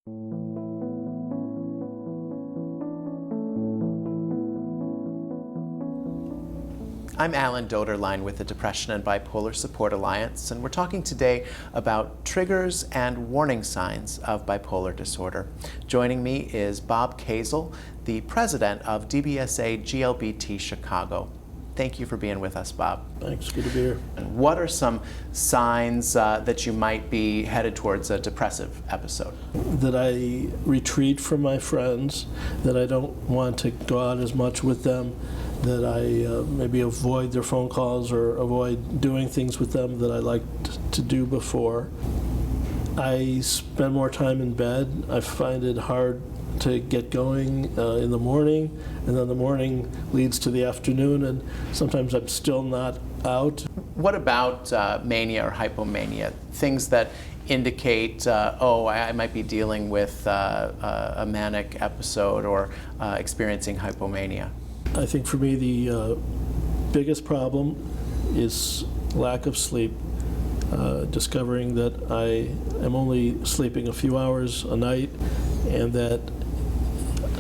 I'm Alan Doderlein with the Depression and Bipolar Support Alliance, and we're talking today about triggers and warning signs of bipolar disorder. Joining me is Bob Kazel, the president of DBSA GLBT Chicago. Thank you for being with us, Bob. Thanks, good to be here. What are some signs that you might be headed towards a depressive episode? That I retreat from my friends, that I don't want to go out as much with them, that I maybe avoid their phone calls or avoid doing things with them that I liked to do before. I spend more time in bed. I find it hard to get going in the morning, and then the morning leads to the afternoon, and sometimes I'm still not out. What about mania or hypomania? Things that indicate, I might be dealing with a manic episode or experiencing hypomania. I think for me the biggest problem is lack of sleep. Discovering that I am only sleeping a few hours a night, and that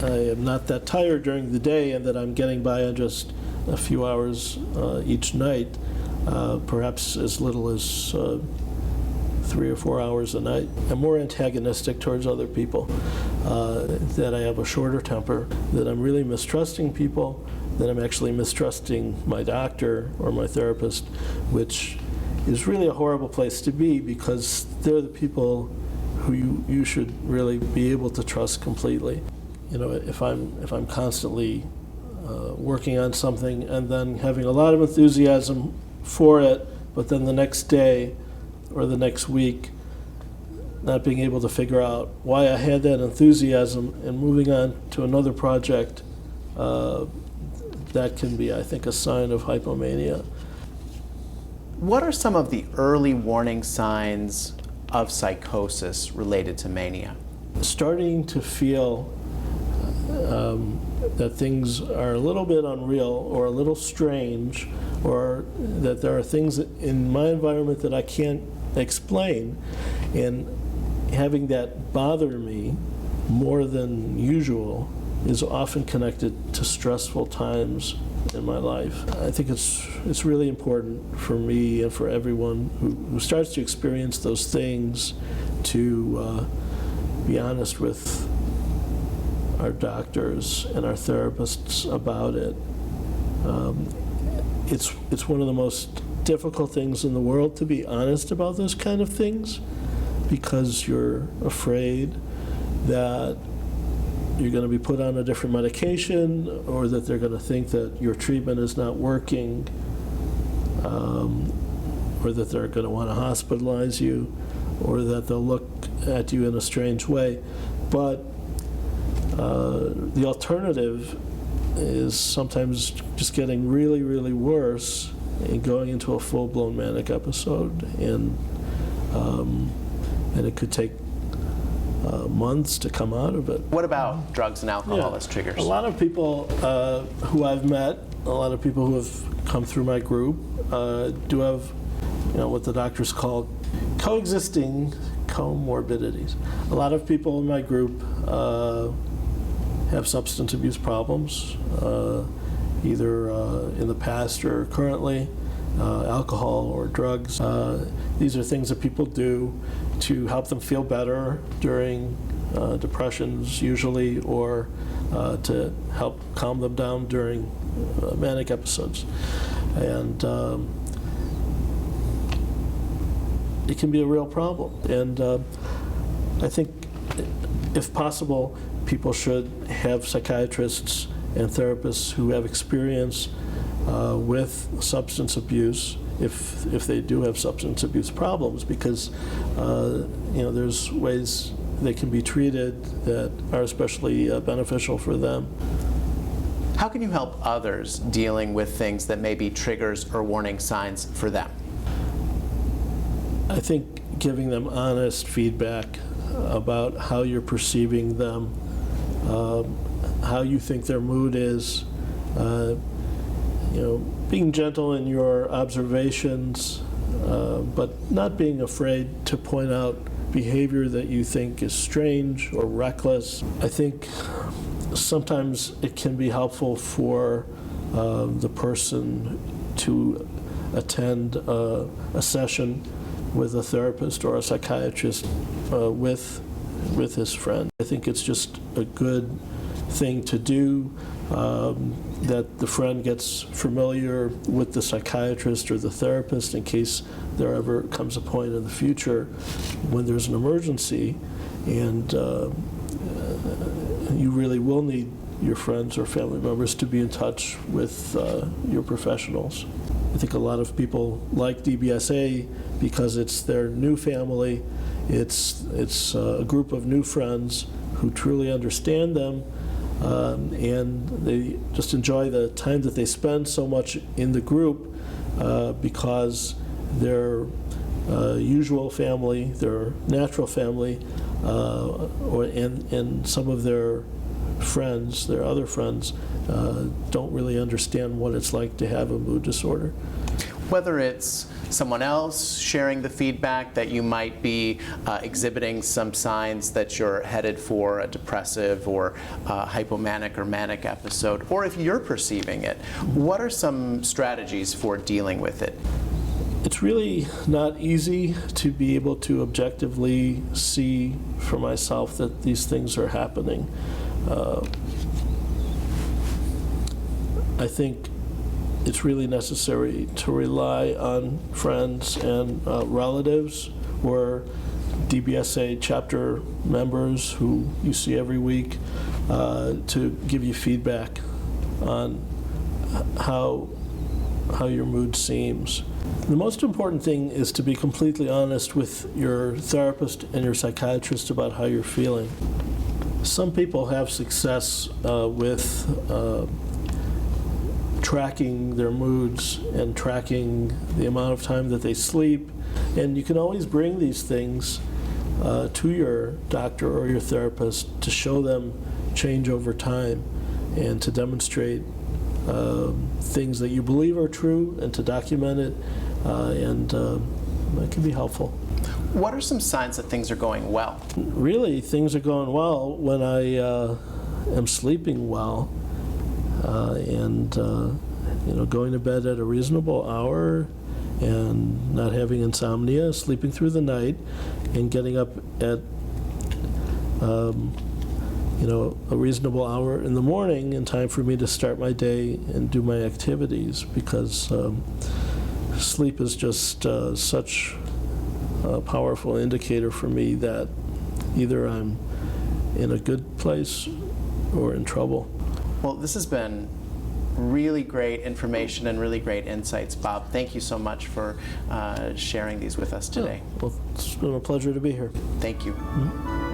I am not that tired during the day, and that I'm getting by on just a few hours each night, perhaps as little as 3 or 4 hours a night. I'm more antagonistic towards other people, that I have a shorter temper, that I'm really mistrusting people, that I'm actually mistrusting my doctor or my therapist, which is really a horrible place to be, because they're the people who you should really be able to trust completely. You know, if I'm constantly working on something and then having a lot of enthusiasm for it, but then the next day or the next week not being able to figure out why I had that enthusiasm and moving on to another project, that can be, I think, a sign of hypomania. What are some of the early warning signs of psychosis related to mania? Starting to feel that things are a little bit unreal or a little strange, or that there are things in my environment that I can't explain, and having that bother me more than usual is often connected to stressful times in my life. I think it's really important for me and for everyone who starts to experience those things to be honest with our doctors and our therapists about it. It's one of the most difficult things in the world to be honest about those kind of things, because you're afraid that you're going to be put on a different medication, or that they're going to think that your treatment is not working, or that they're going to want to hospitalize you, or that they'll look at you in a strange way. But the alternative is sometimes just getting really, really worse and going into a full-blown manic episode, and it could take months to come out of it. What about drugs and alcohol as triggers? A lot of people who I've met, a lot of people who have come through my group do have, what the doctors call coexisting comorbidities. A lot of people in my group have substance abuse problems, either in the past or currently, alcohol or drugs. These are things that people do to help them feel better during depressions usually, or to help calm them down during manic episodes. And it can be a real problem. And I think, if possible, people should have psychiatrists and therapists who have experience with substance abuse, if they do have substance abuse problems, because there's ways they can be treated that are especially beneficial for them. How can you help others dealing with things that may be triggers or warning signs for them? I think giving them honest feedback about how you're perceiving them, how you think their mood is, being gentle in your observations, but not being afraid to point out behavior that you think is strange or reckless. I think sometimes it can be helpful for the person to attend a session with a therapist or a psychiatrist with his friend. I think it's just a good thing to do, that the friend gets familiar with the psychiatrist or the therapist in case there ever comes a point in the future when there's an emergency and you really will need your friends or family members to be in touch with your professionals. I think a lot of people like DBSA because it's their new family. It's a group of new friends who truly understand them, and they just enjoy the time that they spend so much in the group because their usual family, their natural family, and some of their friends, their other friends, don't really understand what it's like to have a mood disorder. Whether it's someone else sharing the feedback that you might be exhibiting some signs that you're headed for a depressive or hypomanic or manic episode, or if you're perceiving it, what are some strategies for dealing with it? It's really not easy to be able to objectively see for myself that these things are happening. I think it's really necessary to rely on friends and relatives or DBSA chapter members who you see every week to give you feedback on how your mood seems. The most important thing is to be completely honest with your therapist and your psychiatrist about how you're feeling. Some people have success with tracking their moods and tracking the amount of time that they sleep. And you can always bring these things to your doctor or your therapist to show them change over time and to demonstrate things that you believe are true and to document it, and that can be helpful. What are some signs that things are going well? Really, things are going well when I am sleeping well and going to bed at a reasonable hour and not having insomnia, sleeping through the night, and getting up at a reasonable hour in the morning in time for me to start my day and do my activities, because sleep is just such a powerful indicator for me that either I'm in a good place or in trouble. Well, this has been really great information and really great insights, Bob. Thank you so much for sharing these with us today. Well, it's been a pleasure to be here. Thank you. Mm-hmm.